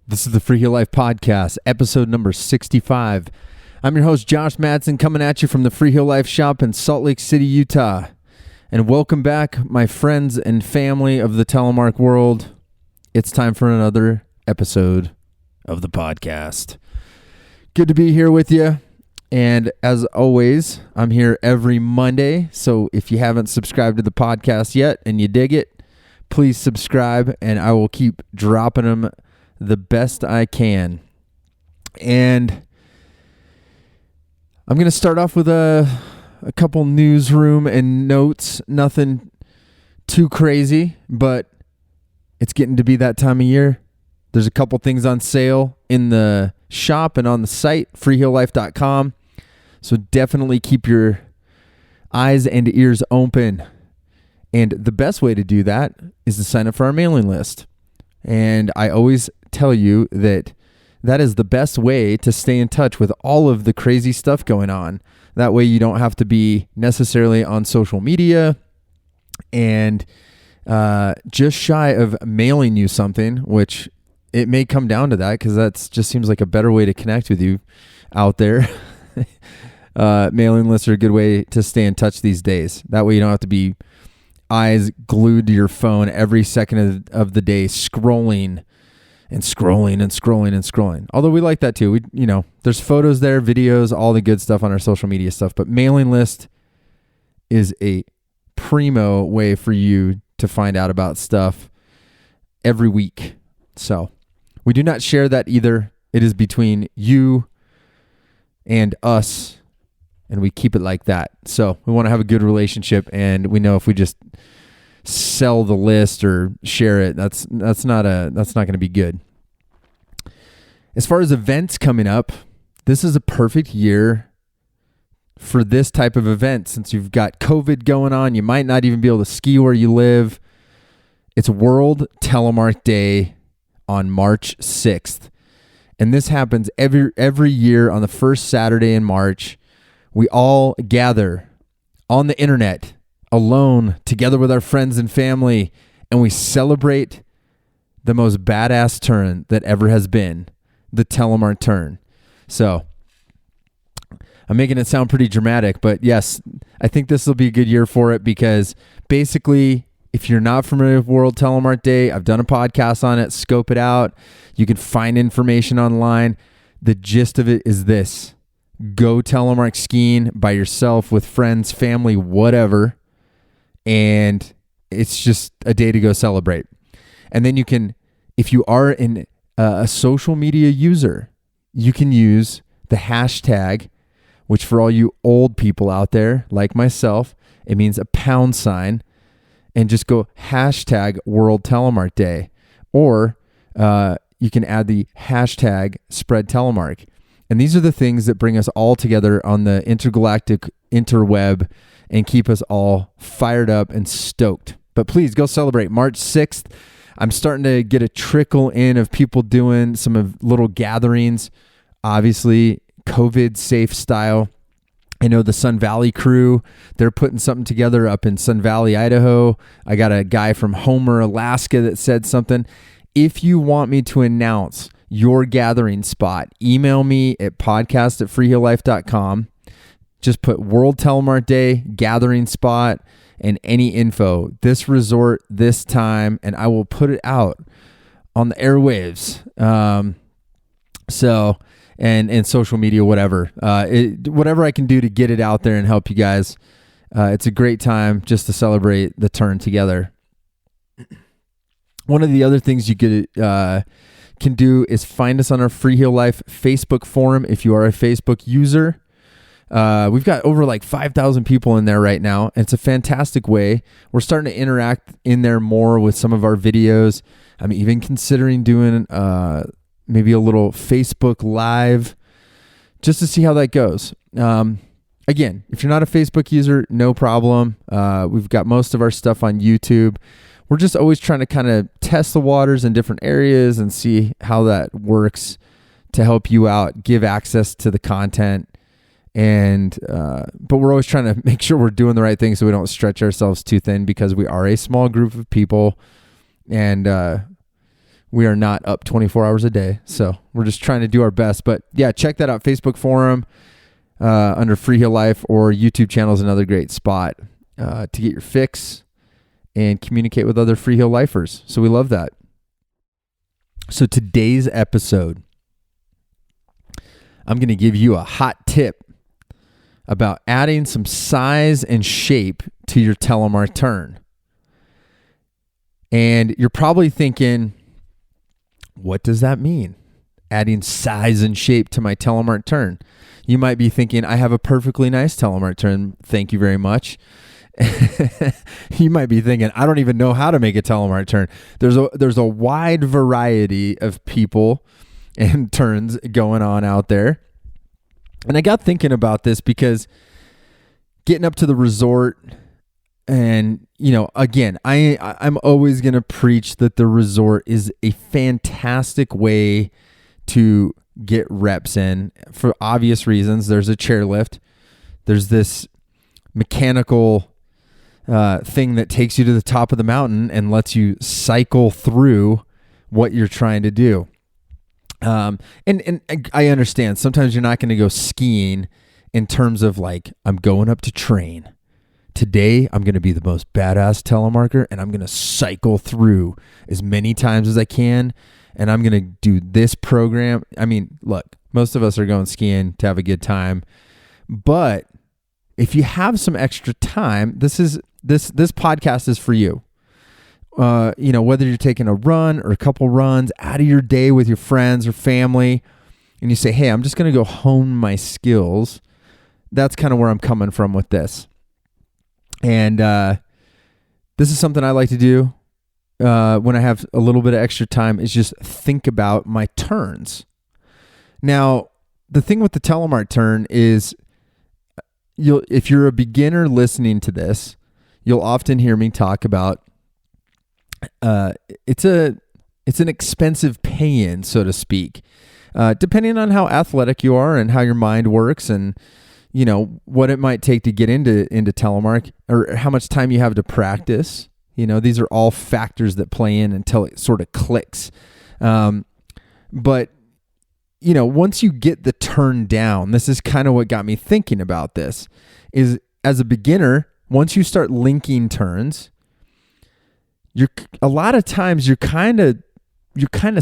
This is the Free Heel Life Podcast, episode number 65. I'm your host, Josh Madsen, coming at you from the Free Heel Life shop in Salt Lake City, Utah. And welcome back, my friends and family of the Telemark world. It's time for another episode of the podcast. Good to be here with you. And as always, I'm here every Monday. So if you haven't subscribed to the podcast yet and you dig it, please subscribe and I will keep dropping them the best I can. And I'm going to start off with a couple newsroom and notes. Nothing too crazy, but it's getting to be that time of year. There's a couple things on sale in the shop and on the site, freeheellife.com. So definitely keep your eyes and ears open. And the best way to do that is to sign up for our mailing list. And I always tell you that is the best way to stay in touch with all of the crazy stuff going on. That way you don't have to be necessarily on social media and just shy of mailing you something, which it may come down to that because that just seems like a better way to connect with you out there. Mailing lists are a good way to stay in touch these days. That way you don't have to be eyes glued to your phone every second of the day, scrolling and scrolling and scrolling and scrolling. Although we like that too. There's photos there, videos, all the good stuff on our social media stuff. But mailing list is a primo way for you to find out about stuff every week. So we do not share that either. It is between you and us, and we keep it like that. So we want to have a good relationship, and we know if we just sell the list or share it, that's not going to be good. As far as events coming up, this is a perfect year for this type of event. Since you've got COVID going on, you might not even be able to ski where you live. It's World Telemark Day on March 6th. And this happens every year on the first Saturday in March. We all gather on the internet, alone, together with our friends and family, and we celebrate the most badass turn that ever has been, the Telemark turn. So I'm making it sound pretty dramatic, but yes, I think this will be a good year for it because basically, if you're not familiar with World Telemark Day, I've done a podcast on it, scope it out. You can find information online. The gist of it is this: go telemark skiing by yourself, with friends, family, whatever. And it's just a day to go celebrate. And then you can, if you are a social media user, you can use the hashtag, which for all you old people out there, like myself, it means a £, and just go hashtag World Telemark Day. Or you can add the hashtag Spread Telemark. And these are the things that bring us all together on the intergalactic interweb and keep us all fired up and stoked. But please go celebrate March 6th. I'm starting to get a trickle in of people doing some of little gatherings, obviously COVID safe style. I know the Sun Valley crew, they're putting something together up in Sun Valley, Idaho. I got a guy from Homer, Alaska that said something. If you want me to announce your gathering spot, email me at podcast@freeheellife.com. Just put World Telemark Day, gathering spot, and any info, this resort, this time, and I will put it out on the airwaves. And social media, whatever. Whatever I can do to get it out there and help you guys. It's a great time just to celebrate the turn together. One of the other things you can do is find us on our Free Heel Life Facebook forum if you are a Facebook user. We've got over like 5,000 people in there right now. It's a fantastic way. We're starting to interact in there more with some of our videos. I'm even considering doing maybe a little Facebook Live just to see how that goes. Again, if you're not a Facebook user, no problem. We've got most of our stuff on YouTube. We're just always trying to kind of test the waters in different areas and see how that works to help you out, give access to the content. And but we're always trying to make sure we're doing the right thing so we don't stretch ourselves too thin, because we are a small group of people, and we are not up 24 hours a day. So we're just trying to do our best. But yeah, check that out. Facebook forum under Free Heel Life, or YouTube channel is another great spot to get your fix and communicate with other Free Heel Lifers. So we love that. So today's episode, I'm going to give you a hot tip about adding some size and shape to your Telemark turn. And you're probably thinking, what does that mean? Adding size and shape to my Telemark turn. You might be thinking, I have a perfectly nice Telemark turn. Thank you very much. You might be thinking, I don't even know how to make a Telemark turn. There's a wide variety of people and turns going on out there. And I got thinking about this because getting up to the resort, and, again, I'm always going to preach that the resort is a fantastic way to get reps in for obvious reasons. There's a chairlift. There's this mechanical thing that takes you to the top of the mountain and lets you cycle through what you're trying to do. And I understand sometimes you're not going to go skiing in terms of like, I'm going up to train. Today, I'm going to be the most badass telemarketer, and I'm going to cycle through as many times as I can, and I'm going to do this program. I mean, look, most of us are going skiing to have a good time, but if you have some extra time, this podcast is for you. Whether you're taking a run or a couple runs out of your day with your friends or family, and you say, hey, I'm just going to go hone my skills. That's kind of where I'm coming from with this. And this is something I like to do when I have a little bit of extra time, is just think about my turns. Now, the thing with the Telemark turn is, if you're a beginner listening to this, you'll often hear me talk about it's an expensive pay-in, so to speak, depending on how athletic you are and how your mind works, and what it might take to get into Telemark, or how much time you have to practice. These are all factors that play in until it sort of clicks. But once you get the turn down, this is kind of what got me thinking about this, is as a beginner, once you start linking turns, a lot of times you're kind of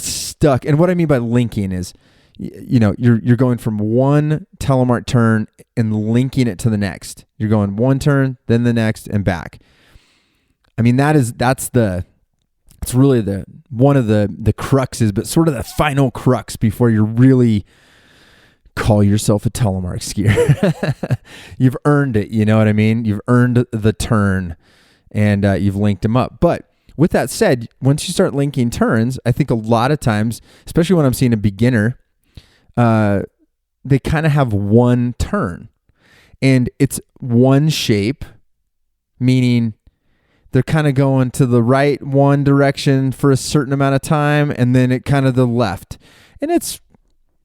stuck. And what I mean by linking is, you're going from one Telemark turn and linking it to the next. You're going one turn, then the next, and back. I mean, it's really one of the cruxes, but sort of the final crux before you really call yourself a telemark skier. You've earned it. You know what I mean? You've earned the turn, and you've linked them up. But with that said, once you start linking turns, I think a lot of times, especially when I'm seeing a beginner, they kind of have one turn, and it's one shape, meaning they're kind of going to the right one direction for a certain amount of time, and then it kind of the left. And it's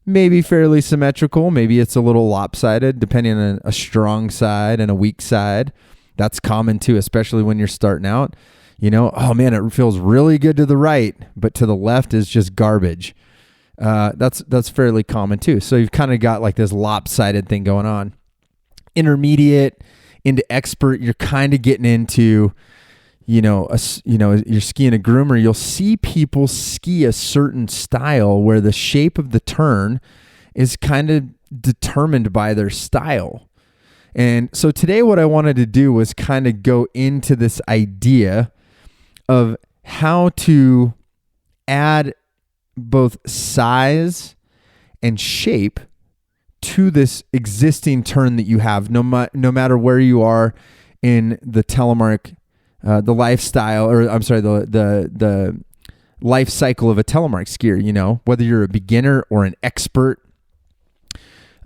maybe fairly symmetrical. Maybe it's a little lopsided, depending on a strong side and a weak side. That's common too, especially when you're starting out. Oh man, it feels really good to the right, but to the left is just garbage. That's fairly common too. So you've kind of got like this lopsided thing going on. Intermediate into expert, you're kind of getting into, you're skiing a groomer. You'll see people ski a certain style where the shape of the turn is kind of determined by their style. And so today what I wanted to do was kind of go into this idea of how to add both size and shape to this existing turn that you have, no matter where you are in the telemark, the lifestyle, or I'm sorry, the life cycle of a telemark skier. Whether you're a beginner or an expert,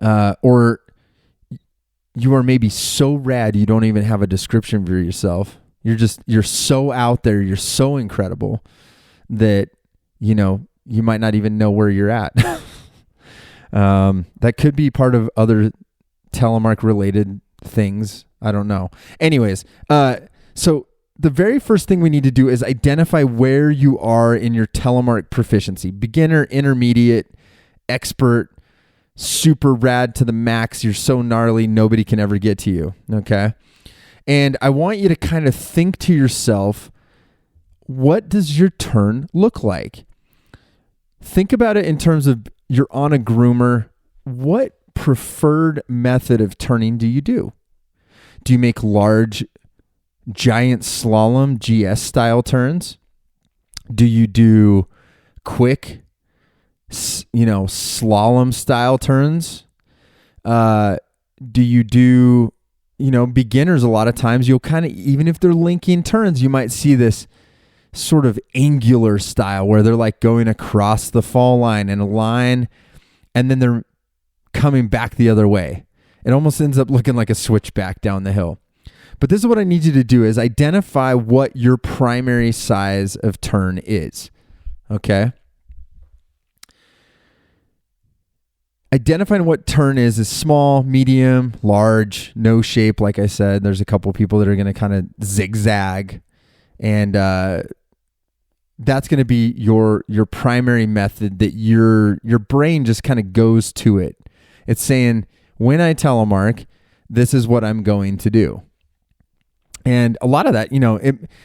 or you are maybe so rad you don't even have a description for yourself. You're so out there, you're so incredible that you might not even know where you're at. That could be part of other telemark related things. I don't know. Anyways, so the very first thing we need to do is identify where you are in your telemark proficiency. Beginner, intermediate, expert, super rad to the max. You're so gnarly, nobody can ever get to you, okay? And I want you to kind of think to yourself, what does your turn look like? Think about it in terms of you're on a groomer. What preferred method of turning do you do? Do you make large, giant slalom GS style turns? Do you do quick, slalom style turns? Do you do, beginners? A lot of times you'll kind of, even if they're linking turns, you might see this sort of angular style where they're like going across the fall line in a line and then they're coming back the other way. It almost ends up looking like a switchback down the hill. But this is what I need you to do is identify what your primary size of turn is. Okay? Identifying what turn is small, medium, large, no shape. Like I said, there's a couple people that are going to kind of zigzag, and that's going to be your primary method that your brain just kind of goes to it. It's saying, when I telemark, this is what I'm going to do. And a lot of that,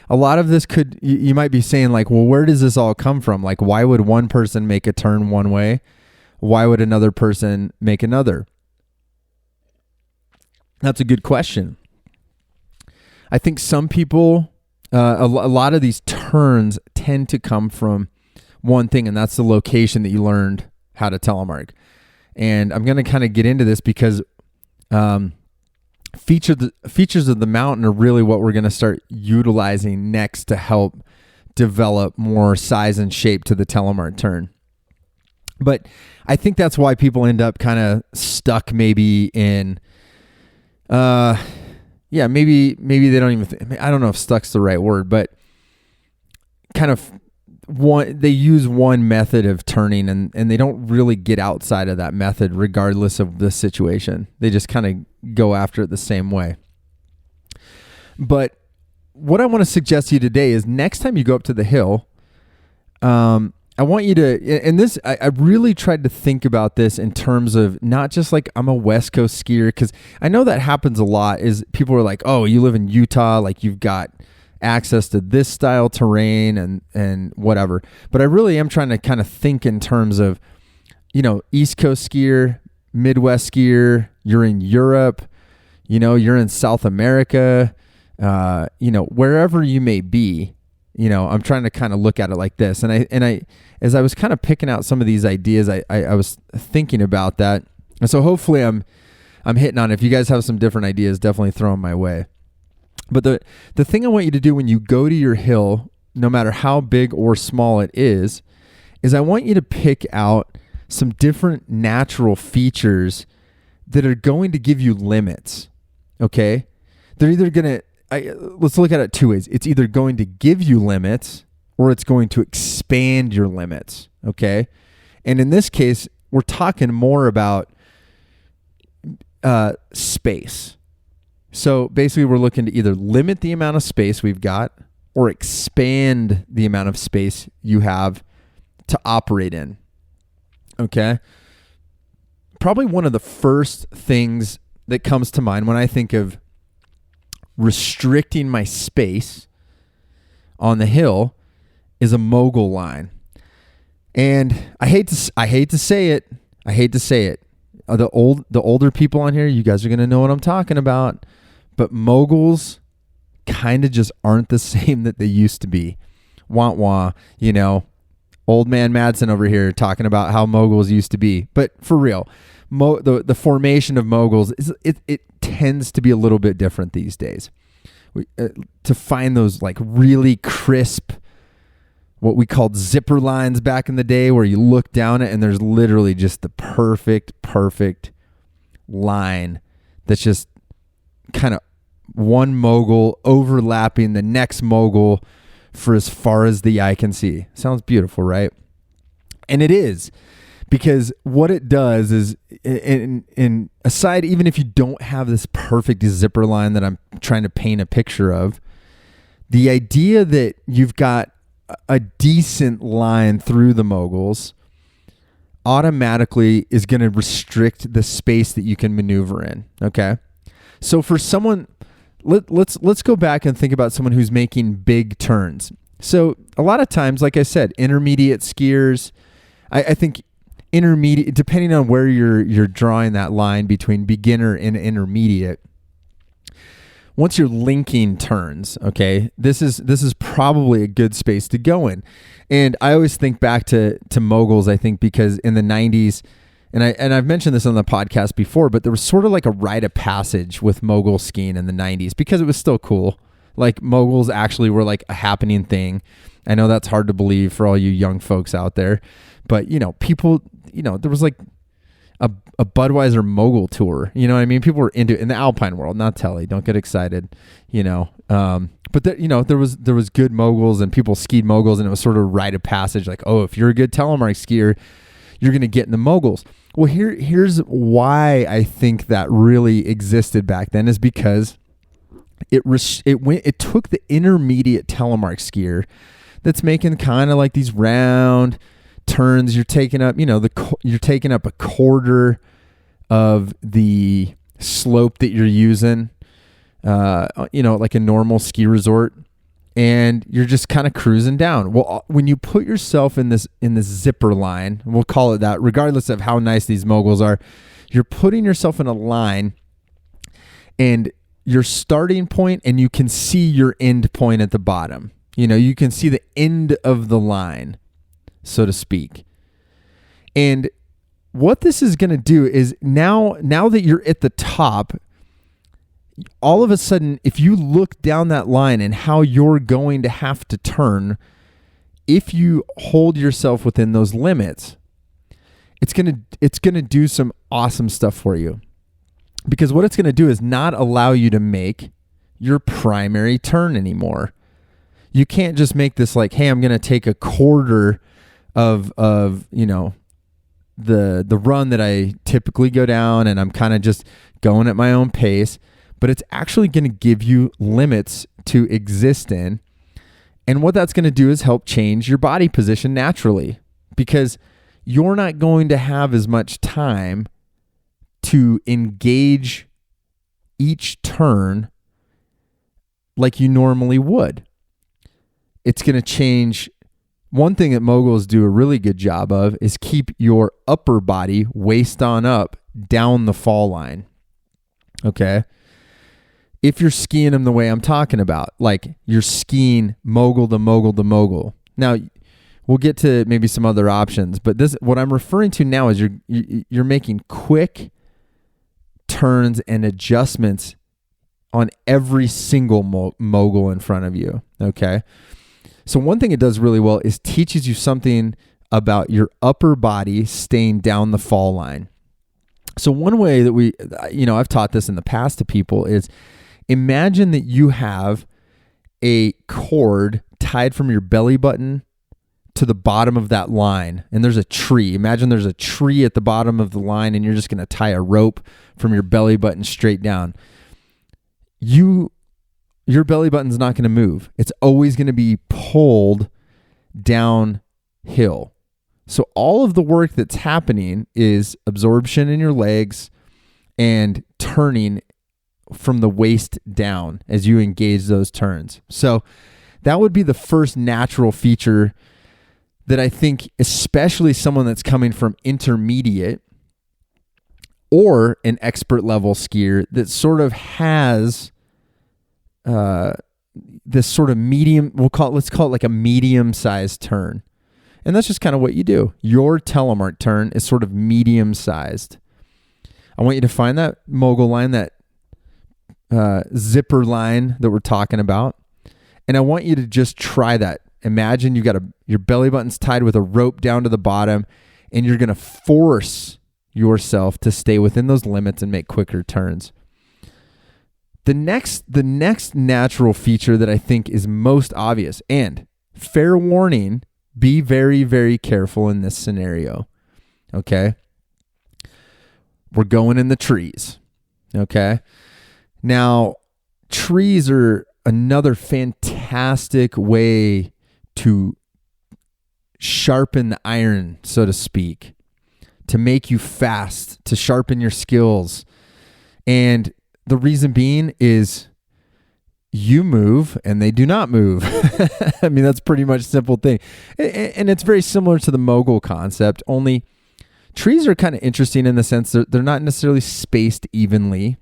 a lot of this you might be saying like, well, where does this all come from? Like, why would one person make a turn one way? Why would another person make another? That's a good question. I think some people, a lot of these turns tend to come from one thing, and that's the location that you learned how to telemark. And I'm going to kind of get into this because features of the mountain are really what we're going to start utilizing next to help develop more size and shape to the telemark turn. But I think that's why people end up kind of stuck maybe in, maybe they don't even, I don't know if stuck's the right word, but kind of they use one method of turning and they don't really get outside of that method regardless of the situation. They just kind of go after it the same way. But what I want to suggest to you today is next time you go up to the hill, I want you to, and this, I really tried to think about this in terms of not just like I'm a West Coast skier, because I know that happens a lot is people are like, oh, you live in Utah, like you've got access to this style terrain and whatever. But I really am trying to kind of think in terms of, East Coast skier, Midwest skier, you're in Europe, you're in South America, wherever you may be. I'm trying to kind of look at it like this. And I, as I was kind of picking out some of these ideas, I was thinking about that. And so hopefully I'm hitting on it. If you guys have some different ideas, definitely throw them my way. But the thing I want you to do when you go to your hill, no matter how big or small it is I want you to pick out some different natural features that are going to give you limits. Okay? They're either going to, let's look at it two ways. It's either going to give you limits or it's going to expand your limits. Okay? And in this case, we're talking more about space. So basically we're looking to either limit the amount of space we've got or expand the amount of space you have to operate in. Okay? Probably one of the first things that comes to mind when I think of restricting my space on the hill is a mogul line. And I hate to say it. The older people on here, you guys are going to know what I'm talking about. But moguls kind of just aren't the same that they used to be. Wah wah, old man Madsen over here talking about how moguls used to be. But for real, the formation of moguls, it tends to be a little bit different these days. To find those like really crisp, what we called zipper lines back in the day where you look down it and there's literally just the perfect line that's just kind of one mogul overlapping the next mogul for as far as the eye can see. Sounds beautiful, right? And it is, because what it does is, in aside, even if you don't have this perfect zipper line that I'm trying to paint a picture of, The idea that you've got a decent line through the Moguls automatically is going to restrict the space that you can maneuver in. Okay. So for someone, let's go back and think about someone who's making big turns. So a lot of times, like I said, intermediate skiers, I think intermediate, depending on where you're drawing that line between beginner and intermediate, once you're linking turns, okay, this is probably a good space to go in. And I always think back to Moguls, I think, because in the 90s, and I've mentioned this on the podcast before, but there was sort of like a rite of passage with Mogul skiing in the 90s because it was still cool. Like Moguls actually were like a happening thing. I know that's hard to believe for all you young folks out there, but people, there was like a Budweiser Mogul tour. You know what I mean? People were into it in the Alpine world, not Telly. Don't get excited, But there was good Moguls and people skied Moguls, and it was sort of a rite of passage. Like, oh, if you're a good Telemark skier, you're going to get in the Moguls. Well, here's why I think that really existed back then is because it took the intermediate Telemark skier that's making kind of like these round turns. You're taking up, you're taking up a quarter of the slope that you're using, like a normal ski resort, and you're just kind of cruising down. Well, when you put yourself in this zipper line, we'll call it that, regardless of how nice these Moguls are, you're putting yourself in a line, and your starting point, and you can see your end point at the bottom. You can see the end of the line, so to speak. And what this is going to do is now that you're at the top, all of a sudden, if you look down that line and how you're going to have to turn, if you hold yourself within those limits, it's going to do some awesome stuff for you. Because what it's going to do is not allow you to make your primary turn anymore. You can't just make this like, hey, I'm going to take a quarter of the run that I typically go down, and I'm kind of just going at my own pace. But it's actually going to give you limits to exist in. And what that's going to do is help change your body position naturally, because you're not going to have as much time to engage each turn like you normally would. It's going to change. One thing that Moguls do a really good job of is keep your upper body waist on up down the fall line. Okay. If you're skiing them the way I'm talking about, like you're skiing Mogul to Mogul to Mogul. Now, we'll get to maybe some other options, but what I'm referring to now is you're making quick turns and adjustments on every single Mogul in front of you. Okay. So one thing it does really well is teaches you something about your upper body staying down the fall line. So one way that I've taught this in the past to people is imagine that you have a cord tied from your belly button to the bottom of that line, and there's a tree. Imagine there's a tree at the bottom of the line, and you're just going to tie a rope from your belly button straight down. Your belly button's not going to move. It's always going to be pulled downhill. So all of the work that's happening is absorption in your legs and turning from the waist down as you engage those turns. So that would be the first natural feature that I think, especially someone that's coming from intermediate or an expert level skier that sort of has this sort of medium, let's call it like a medium-sized turn. And that's just kind of what you do. Your Telemark turn is sort of medium-sized. I want you to find that Mogul line, that zipper line that we're talking about. And I want you to just try that. Imagine you got your belly button's tied with a rope down to the bottom, and you're going to force yourself to stay within those limits and make quicker turns. The next natural feature that I think is most obvious, and fair warning, be very, very careful in this scenario. Okay? We're going in the trees. Okay? Now, trees are another fantastic way to sharpen the iron, so to speak, to make you fast, to sharpen your skills. And the reason being is you move and they do not move. I mean, that's pretty much a simple thing. And it's very similar to the Mogul concept, only trees are kind of interesting in the sense that they're not necessarily spaced evenly.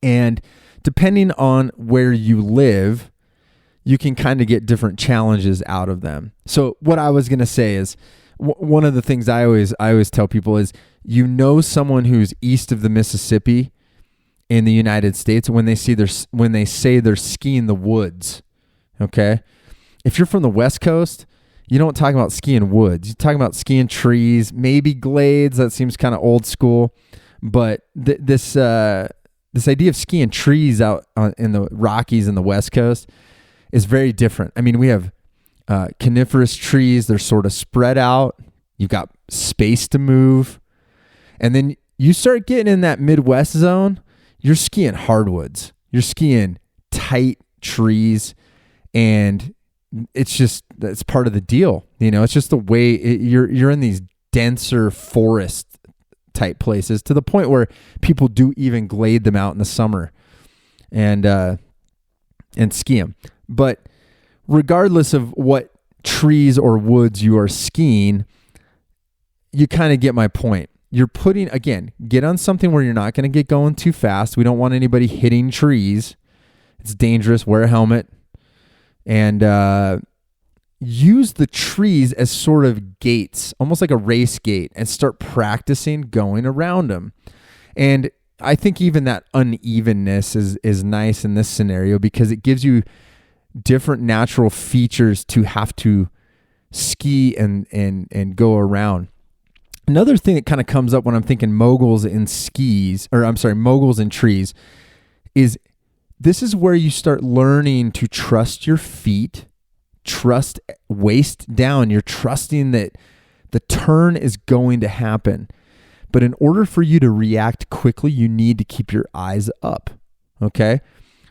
And depending on where you live, you can kind of get different challenges out of them. So what I was going to say is one of the things I always tell people is, someone who's east of the Mississippi in the United States when they say they're skiing the woods. Okay? If you're from the West Coast, you don't talk about skiing woods. You talk about skiing trees, maybe glades. That seems kind of old school. But this idea of skiing trees out in the Rockies and the West Coast is very different. I mean, we have coniferous trees. They're sort of spread out. You've got space to move. And then you start getting in that Midwest zone, you're skiing hardwoods. You're skiing tight trees. And that's part of the deal. It's just the way you're in these denser forest type places, to the point where people do even glade them out in the summer and ski them. But regardless of what trees or woods you are skiing, you kind of get my point. You're get on something where you're not going to get going too fast. We don't want anybody hitting trees. It's dangerous. Wear a helmet. And use the trees as sort of gates, almost like a race gate, and start practicing going around them. And I think even that unevenness is nice in this scenario, because it gives you different natural features to have to ski and go around. Another thing that kind of comes up when I'm thinking moguls and trees, is this is where you start learning to trust your feet, trust waist down. You're trusting that the turn is going to happen. But in order for you to react quickly, you need to keep your eyes up. Okay?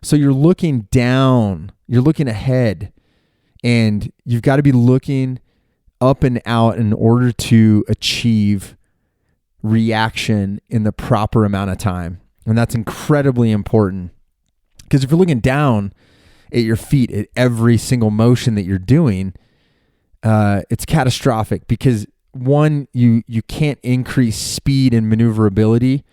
So you're looking down, you're looking ahead, and you've got to be looking up and out in order to achieve reaction in the proper amount of time. And that's incredibly important, because if you're looking down at your feet at every single motion that you're doing, it's catastrophic, because one, you can't increase speed and maneuverability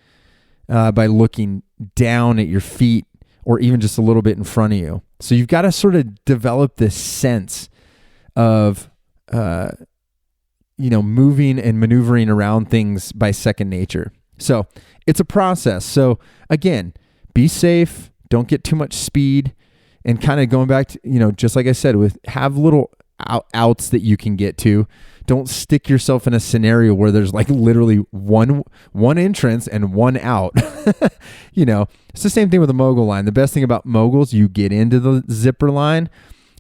by looking down at your feet or even just a little bit in front of you. So you've got to sort of develop this sense of moving and maneuvering around things by second nature. So it's a process. So again, be safe, don't get too much speed, and kind of going back to, just like I said, have little outs that you can get to. Don't stick yourself in a scenario where there's like literally one entrance and one out. It's the same thing with the mogul line. The best thing about moguls, you get into the zipper line,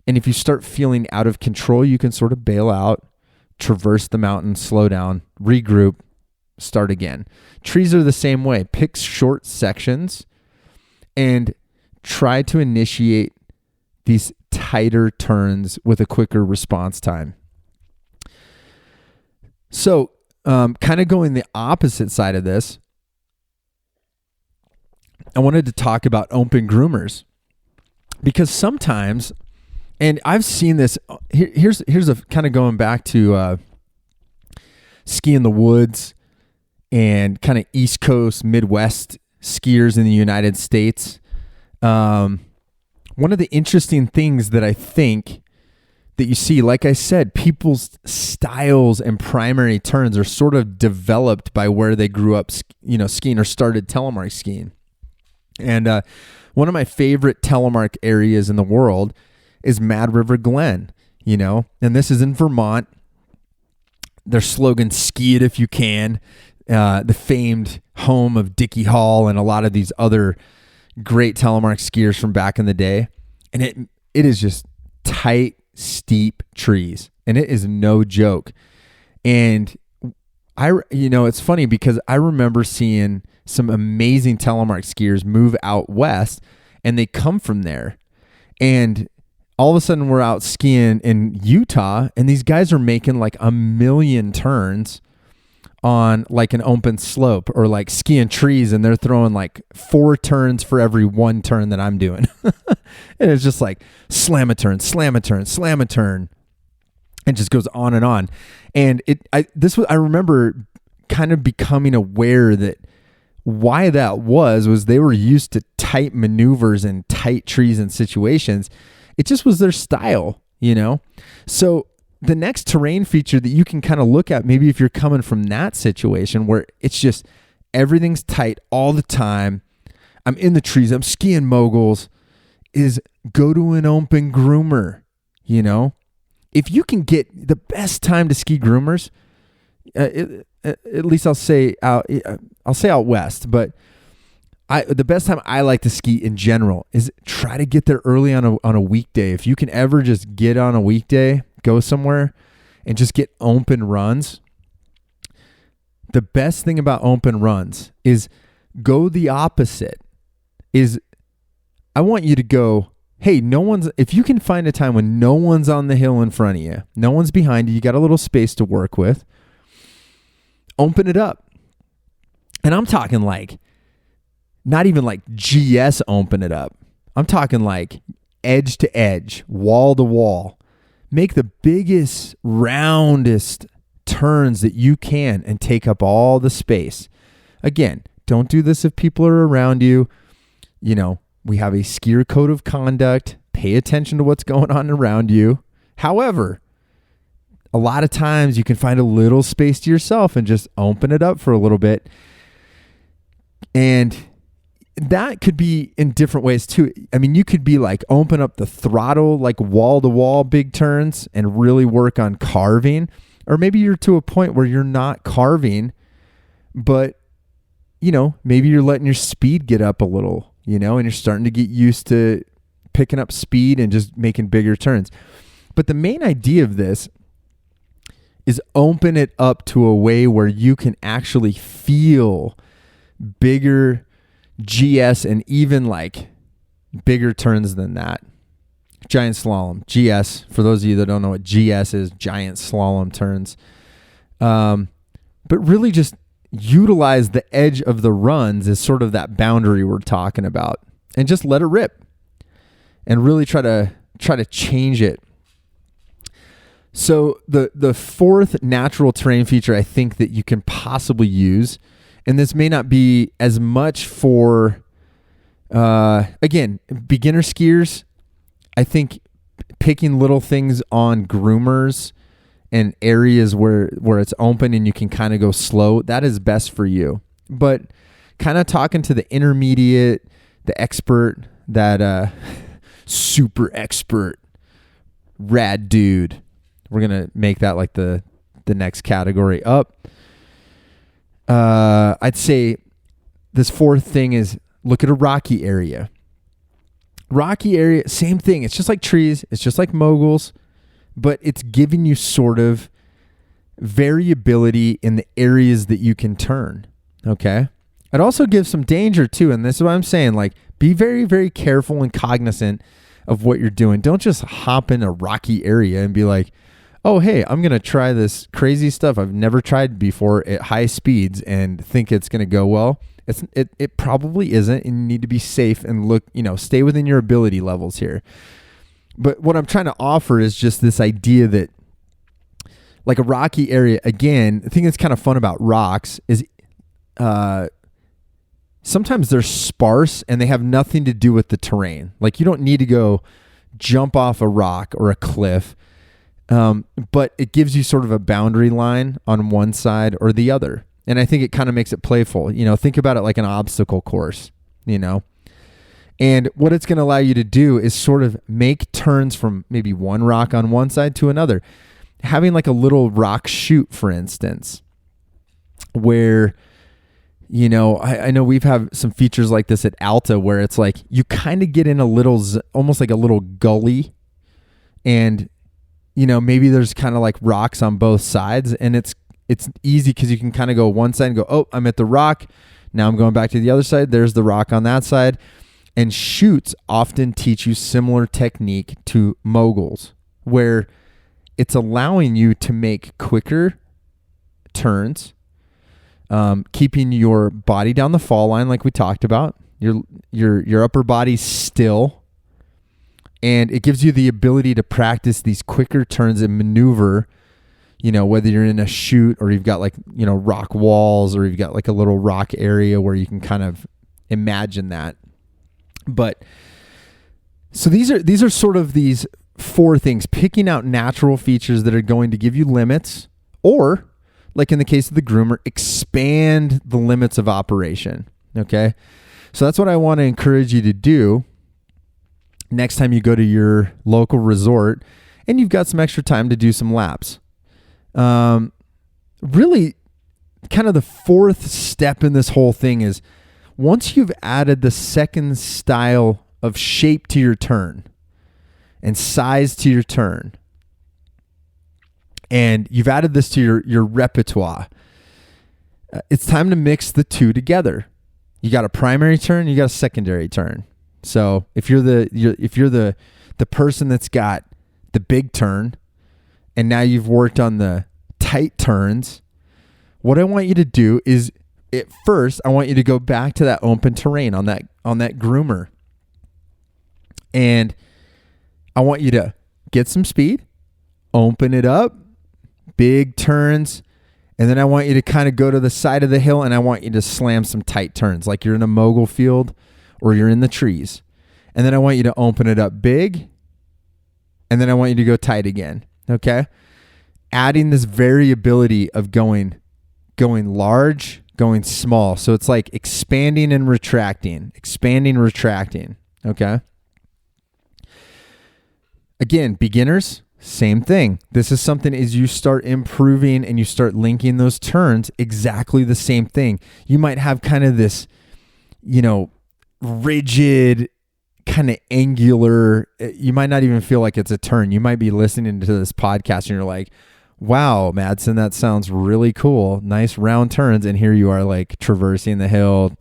and if you start feeling out of control, you can sort of bail out, traverse the mountain, slow down, regroup, start again. Trees are the same way. Pick short sections and try to initiate these tighter turns with a quicker response time. So, kind of going the opposite side of this, I wanted to talk about open groomers, because sometimes, and I've seen this, here's a kind of going back to ski in the woods and kind of East Coast, Midwest skiers in the United States. One of the interesting things that I think that you see, like I said, people's styles and primary turns are sort of developed by where they grew up, skiing or started telemark skiing. And one of my favorite telemark areas in the world is Mad River Glen, and this is in Vermont. Their slogan, "Ski it if you can," the famed home of Dickie Hall and a lot of these other great telemark skiers from back in the day. And it is just tight, steep trees, and it is no joke. And it's funny because I remember seeing some amazing telemark skiers move out west, and they come from there, And all of a sudden we're out skiing in Utah, and these guys are making like 1,000,000 turns on like an open slope, or like skiing trees, and they're throwing like 4 turns for every 1 turn that I'm doing. And it's just like slam a turn, slam a turn, slam a turn. And just goes on and on. And I remember kind of becoming aware that why that was they were used to tight maneuvers and tight trees and situations. It just was their style, you know? So the next terrain feature that you can kind of look at, maybe if you're coming from that situation where it's just everything's tight all the time, I'm in the trees, I'm skiing moguls, is go to an open groomer, you know? If you can get the best time to ski groomers, at least I'll say out west, but the best time I like to ski in general is try to get there early on a weekday. If you can ever just get on a weekday, go somewhere and just get open runs. The best thing about open runs is go the opposite. I want you to go, hey, if you can find a time when no one's on the hill in front of you, no one's behind you, you got a little space to work with, open it up. And I'm talking like, not even like GS open it up. I'm talking like edge to edge, wall to wall. Make the biggest, roundest turns that you can and take up all the space. Again, don't do this if people are around you. You know, we have a skier code of conduct. Pay attention to what's going on around you. However, a lot of times you can find a little space to yourself and just open it up for a little bit. And that could be in different ways too. I mean, you could be like open up the throttle, like wall to wall big turns, and really work on carving. Or maybe you're to a point where you're not carving, but you know, maybe you're letting your speed get up a little, you know, and you're starting to get used to picking up speed and just making bigger turns. But the main idea of this is open it up to a way where you can actually feel bigger GS and even like bigger turns than that. Giant slalom, GS, for those of you that don't know what GS is, giant slalom turns. But really just utilize the edge of the runs as sort of that boundary we're talking about, and just let it rip and really try to change it. So the fourth natural terrain feature I think that you can possibly use, and this may not be as much for, again, beginner skiers, I think picking little things on groomers and areas where it's open and you can kind of go slow, that is best for you. But kind of talking to the intermediate, the expert, that super expert, rad dude, we're going to make that like the next category up. I'd say this fourth thing is look at a rocky area. Rocky area, same thing. It's just like trees. It's just like moguls, but it's giving you sort of variability in the areas that you can turn. Okay. It also gives some danger too. And this is what I'm saying. Like, be very, very careful and cognizant of what you're doing. Don't just hop in a rocky area and be like, oh, hey, I'm going to try this crazy stuff I've never tried before at high speeds and think it's going to go well. It probably isn't, and you need to be safe and stay within your ability levels here. But what I'm trying to offer is just this idea that like a rocky area, again, the thing that's kind of fun about rocks is sometimes they're sparse and they have nothing to do with the terrain. Like, you don't need to go jump off a rock or a cliff. But it gives you sort of a boundary line on one side or the other. And I think it kind of makes it playful. Think about it like an obstacle course, And what it's going to allow you to do is sort of make turns from maybe one rock on one side to another. Having like a little rock chute, for instance, where, I know we've had some features like this at Alta where it's like you kind of get in a little, almost like a little gully, and maybe there's kind of like rocks on both sides, and it's easy because you can kind of go one side and go, oh, I'm at the rock. Now I'm going back to the other side. There's the rock on that side. And shoots often teach you similar technique to moguls, where it's allowing you to make quicker turns, keeping your body down the fall line like we talked about, your upper body still, and it gives you the ability to practice these quicker turns and maneuver, whether you're in a shoot or you've got rock walls, or you've got like a little rock area where you can kind of imagine that. But so these are sort of these 4 things: picking out natural features that are going to give you limits, or like in the case of the groomer, expand the limits of operation. Okay. So that's what I want to encourage you to do next time you go to your local resort and you've got some extra time to do some laps. Really kind of the 4th step in this whole thing is, once you've added the second style of shape to your turn and size to your turn, and you've added this to your repertoire, it's time to mix the 2 together. You got a primary turn, you got a secondary turn. So if you're the person that's got the big turn, and now you've worked on the tight turns, what I want you to do is, at first, I want you to go back to that open terrain on that groomer. And I want you to get some speed, open it up, big turns, and then I want you to kind of go to the side of the hill, and I want you to slam some tight turns like you're in a mogul field or you're in the trees. And then I want you to open it up big, and then I want you to go tight again. Okay? Adding this variability of going large, going small. So it's like expanding and retracting, okay? Again, beginners, same thing. This is something, as you start improving and you start linking those turns, exactly the same thing. You might have kind of this, rigid, kind of angular, you might not even feel like it's a turn. You might be listening to this podcast and you're like, wow, Madsen, that sounds really cool. Nice round turns. And here you are, like traversing the hill,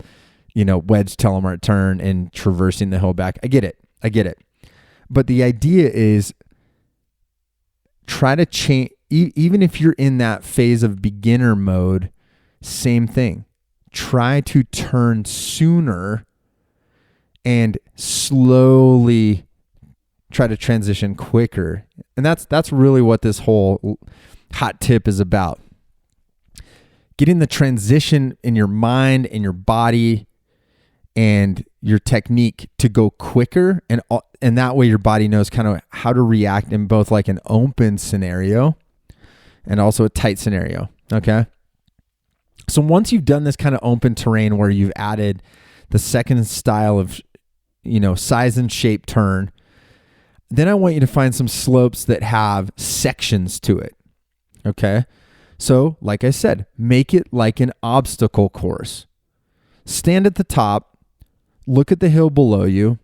wedge telemark turn and traversing the hill back. I get it. But the idea is, try to change, even if you're in that phase of beginner mode, same thing. Try to turn sooner and slowly try to transition quicker. And that's really what this whole hot tip is about. Getting the transition in your mind and your body and your technique to go quicker, and that way your body knows kind of how to react in both like an open scenario and also a tight scenario. Okay. So once you've done this kind of open terrain where you've added the second style of, size and shape turn, then I want you to find some slopes that have sections to it. Okay. So like I said, make it like an obstacle course. Stand at the top, look at the hill below you.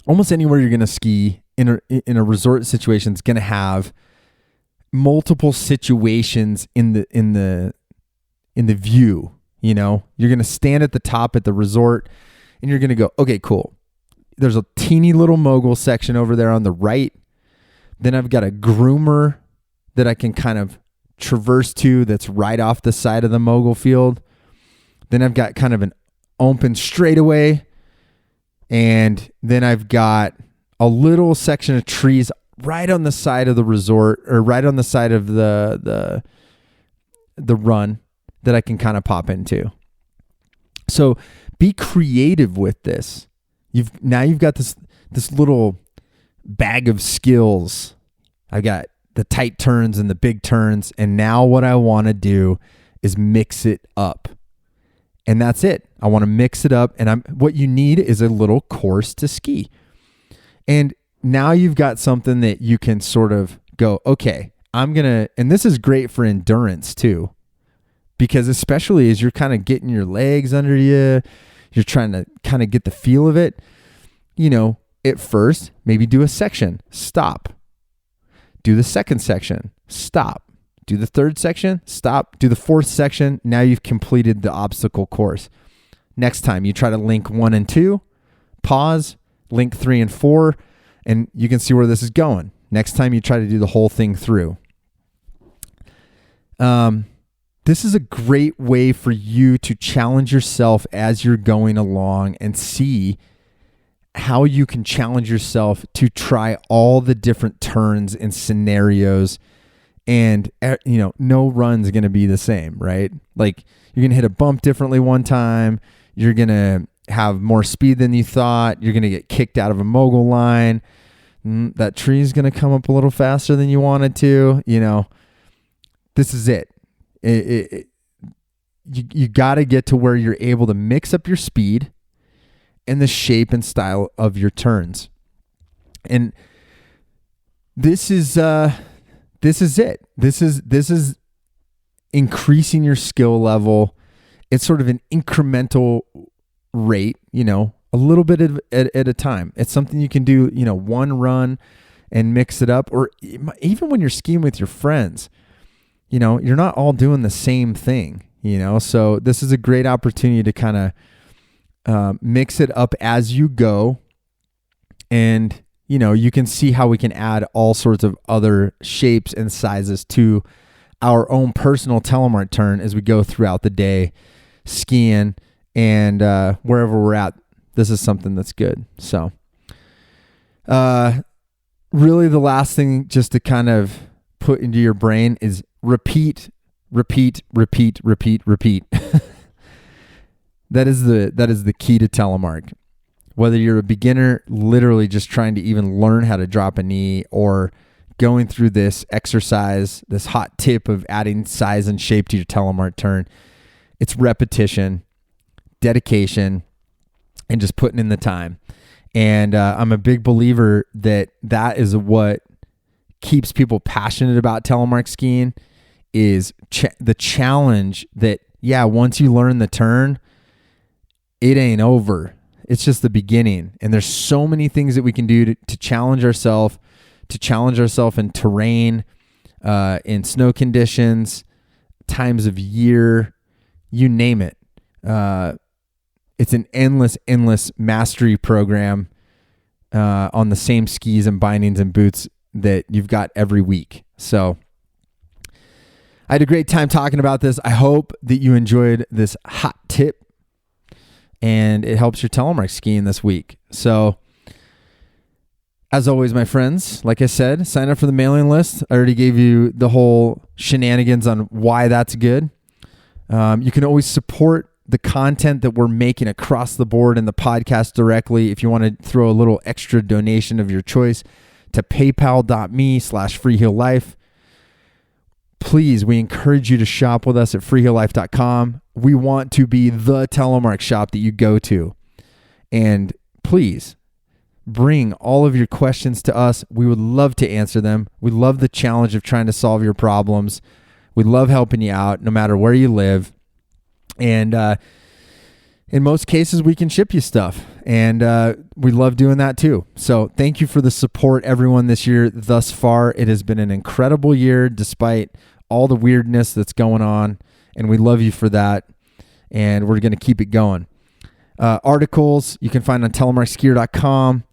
Almost anywhere you're going to ski in a resort situation is going to have multiple situations in the view. You're going to stand at the top at the resort and you're going to go, okay, cool. There's a teeny little mogul section over there on the right. Then I've got a groomer that I can kind of traverse to that's right off the side of the mogul field. Then I've got kind of an open straightaway. And then I've got a little section of trees right on the side of the resort, or right on the side of the run that I can kind of pop into. So be creative with this. You've got this little bag of skills. I've got the tight turns and the big turns, and now what I want to do is mix it up. And that's it. I want to mix it up, and what you need is a little course to ski. And now you've got something that you can sort of go, okay, and this is great for endurance too, because especially as you're kind of getting your legs under you, you're trying to kind of get the feel of it. At first, maybe do a section, stop. Do the second section, stop. Do the third section, stop. Do the fourth section. Now you've completed the obstacle course. Next time you try to link 1 and 2, pause, link 3 and 4, and you can see where this is going. Next time you try to do the whole thing through. This is a great way for you to challenge yourself as you're going along and see how you can challenge yourself to try all the different turns and scenarios. And, no run's going to be the same, right? Like, you're going to hit a bump differently one time. You're going to have more speed than you thought. You're going to get kicked out of a mogul line. That tree's going to come up a little faster than you wanted to. This is it. You got to get to where you're able to mix up your speed and the shape and style of your turns. And this is it. This is increasing your skill level. It's sort of an incremental rate, a little bit at a time. It's something you can do, one run and mix it up. Or even when you're skiing with your friends, you're not all doing the same thing, So this is a great opportunity to kind of mix it up as you go. And, you can see how we can add all sorts of other shapes and sizes to our own personal telemark turn as we go throughout the day skiing and wherever we're at. This is something that's good. So really the last thing just to kind of put into your brain is repeat. That is the key to telemark. Whether you're a beginner, literally just trying to even learn how to drop a knee, or going through this exercise, this hot tip of adding size and shape to your telemark turn, it's repetition, dedication, and just putting in the time. And I'm a big believer that is what keeps people passionate about telemark skiing, is the challenge that, once you learn the turn, it ain't over. It's just the beginning. And there's so many things that we can do to challenge ourselves, in terrain, in snow conditions, times of year, you name it. It's an endless mastery program on the same skis and bindings and boots that you've got every week. So I had a great time talking about this. I hope that you enjoyed this hot tip and it helps your telemark skiing this week. So as always, my friends, like I said, sign up for the mailing list. I already gave you the whole shenanigans on why that's good. You can always support the content that we're making across the board in the podcast directly. If you want to throw a little extra donation of your choice to paypal.me/freeheellife. Please, we encourage you to shop with us at freeheellife.com. We want to be the telemark shop that you go to. And please bring all of your questions to us. We would love to answer them. We love the challenge of trying to solve your problems. We love helping you out no matter where you live. And in most cases, we can ship you stuff. And we love doing that too. So thank you for the support, everyone, this year thus far. It has been an incredible year despite all the weirdness that's going on. And we love you for that. And we're going to keep it going. Articles you can find on telemarkskier.com.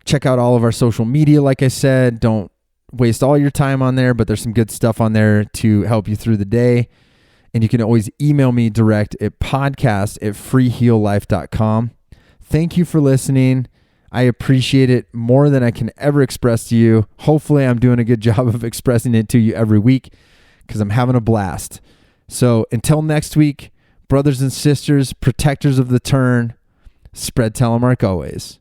Check out all of our social media. Like I said, don't waste all your time on there, but there's some good stuff on there to help you through the day. And you can always email me direct at podcast@freeheellife.com. Thank you for listening. I appreciate it more than I can ever express to you. Hopefully I'm doing a good job of expressing it to you every week because I'm having a blast. So until next week, brothers and sisters, protectors of the turn, spread telemark always.